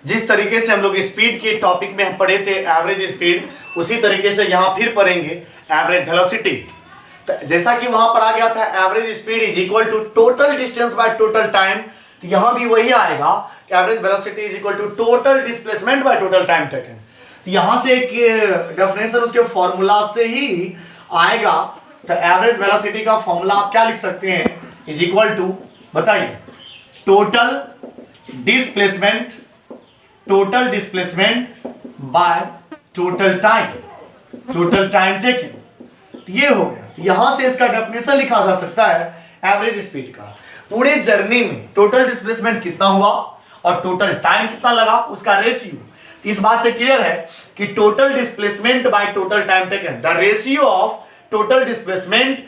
जिस तरीके से हम लोग स्पीड के टॉपिक में हम पढ़े थे एवरेज स्पीड, उसी तरीके से यहाँ फिर पढ़ेंगे एवरेज वेलोसिटी। जैसा कि वहां पढ़ा गया था average speed is equal to total distance by total time, तो यहाँ भी वही आएगा average velocity is equal to total displacement by total time taken. तो यहाँ से एक डेफिनेशन उसके फॉर्मूला से ही आएगा। तो एवरेज वेलोसिटी का फॉर्मूला आप क्या लिख सकते हैं, इज इक्वल टू, बताइए, total displacement by total time taken. ये हो गया। यहां से इसका डेफिनेशन लिखा जा सकता है एवरेज स्पीड का। पूरे जर्नी में टोटल डिस्प्लेसमेंट कितना हुआ और टोटल टाइम कितना लगा, उसका रेशियो। इस बात से क्लियर है कि total displacement by total time taken, the ratio of total displacement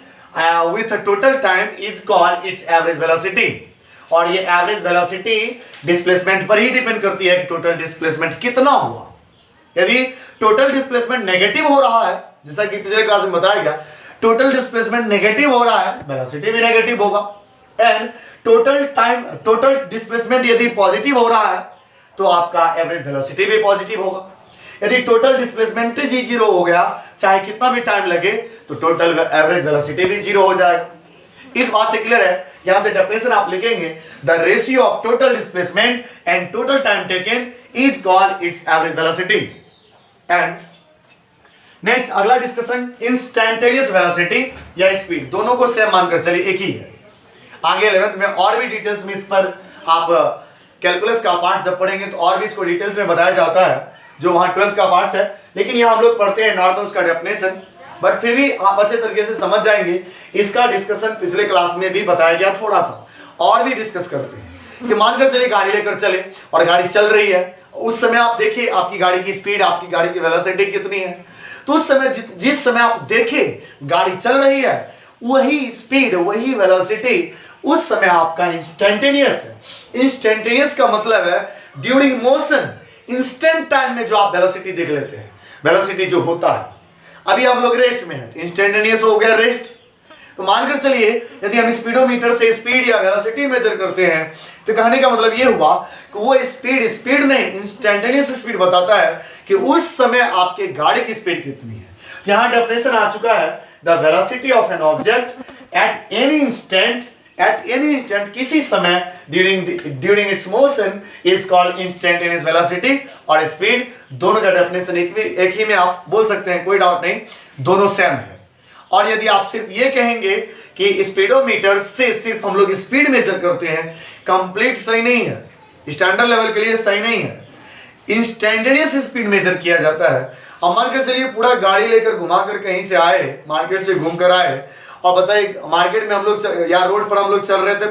with total time is called its average velocity. और ये एवरेज वेलोसिटी डिस्प्लेसमेंट पर ही डिपेंड करती है कि टोटल डिस्प्लेसमेंट कितना हुआ। यदि टोटल डिस्प्लेसमेंट नेगेटिव हो रहा है, जैसा कि पिछले क्लास में बताया गया, टोटल डिस्प्लेसमेंट नेगेटिव हो रहा है, वेलोसिटी भी नेगेटिव होगा। एंड टोटल डिस्प्लेसमेंट यदि पॉजिटिव हो रहा है तो आपका एवरेज वेलोसिटी भी पॉजिटिव होगा। यदि टोटल डिस्प्लेसमेंट जी जीरो हो गया, चाहे कितना भी टाइम लगे, तो टोटल एवरेज वेलोसिटी भी जीरो हो जाएगा। इस बात से क्लियर है। यहां से डेफिनेशन आप लिखेंगे, the ratio of total displacement and total time taken is called its average velocity. And next अगला डिस्कशन, इंस्टेंटेनियस वेलोसिटी या स्पीड, दोनों को सेम मानकर चलिए एक ही है। आगे 11th में और भी डिटेल्स में इस पर आप कैलकुलस का पार्ट जब पढ़ेंगे तो और भी इसको डिटेल्स में बताया जाता है, जो वहां 12th का पार्ट है। लेकिन यहाँ हम लोग पढ़ते हैं नॉर्मल उसका डेफिनेशन, बट फिर भी आप अच्छे तरीके से समझ जाएंगे। इसका डिस्कशन पिछले क्लास में भी बताया गया, थोड़ा सा और भी डिस्कस करते हैं कि मानकर चलिए गाड़ी लेकर चले और गाड़ी चल रही है। उस समय आप देखिए आपकी गाड़ी की स्पीड, आपकी गाड़ी की वेलोसिटी कितनी है। तो उस समय जिस समय आप देखें गाड़ी चल रही है, वही स्पीड, वही वेलोसिटी उस समय आपका इंस्टेंटेनियस है। इंस्टेंटेनियस का मतलब है ड्यूरिंग मोशन, इंस्टेंट टाइम में जो आप वेलोसिटी देख लेते हैं, वेलोसिटी जो होता है। अभी हम लोग रेस्ट में हैं, इंस्टेंटेनियस हो गया रेस्ट। तो मानकर चलिए यदि हम स्पीडोमीटर से स्पीड या वेलोसिटी मेजर करते हैं, तो कहने का मतलब ये हुआ कि वो स्पीड नहीं, इंस्टेंटेनियस स्पीड बताता है कि उस समय आपके गाड़ी की स्पीड कितनी है। यहाँ डेफिनेशन आ चुका है, the velocity of an object at any instant, किसी समय during its motion is called instantaneous velocity. और स्पीड, दोनों का डेफिनेशन एक ही में आप बोल सकते हैं, कोई डाउट नहीं, दोनों सेम है। और यदि आप सिर्फ ये कहेंगे कि स्पीडोमीटर से सिर्फ हम लोग स्पीड मेजर करते हैं, कंप्लीट सही नहीं है, स्टैंडर्ड लेवल के लिए सही नहीं है। इंस्टेंटेनियस स्पीड मेजर किया जाता है। अब मानकर चलिए पूरा गाड़ी लेकर घुमाकर कहीं से आए, मार्केट से घूम कर आए, और बताइए मार्केट में हम लोग या रोड पर हम लोग चल रहे थे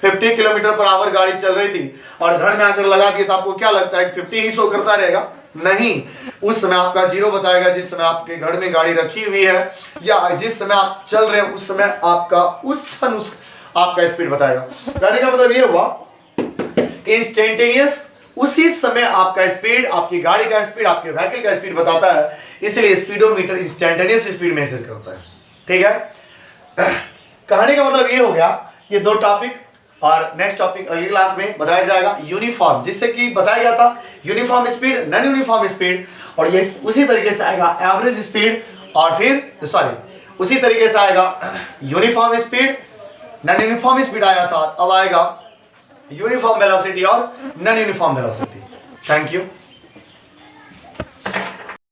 50 किलोमीटर पर आवर गाड़ी चल रही थी, और घर में आकर लगा दिए, तो आपको क्या लगता है 50 ही शो करता रहेगा? नहीं, उस समय आपका जीरो बताएगा जिस समय आपके घर में गाड़ी रखी हुई है, या जिस समय आप चल रहे हैं उस समय आपका आपका स्पीड बताएगा। कहने का मतलब ये हुआ कि इंस्टेंटेनियस उसी समय आपका स्पीड, आपकी गाड़ी का स्पीड, आपके व्हीकल का स्पीड बताता है, इसलिए स्पीडोमीटर इंस्टेंटेनियस स्पीड मेजर करता है। ठीक है, कहने का मतलब ये हो गया, ये दो टॉपिक। और नेक्स्ट टॉपिक अगली क्लास में बताया जाएगा यूनिफॉर्म, जिससे कि बताया गया था uniform speed, non uniform speed, और ये उसी तरीके से आएगा एवरेज स्पीड, और फिर उसी तरीके से आएगा uniform speed, non uniform speed आया था, अब आएगा यूनिफॉर्म वेलोसिटी और non uniform velocity. Thank you.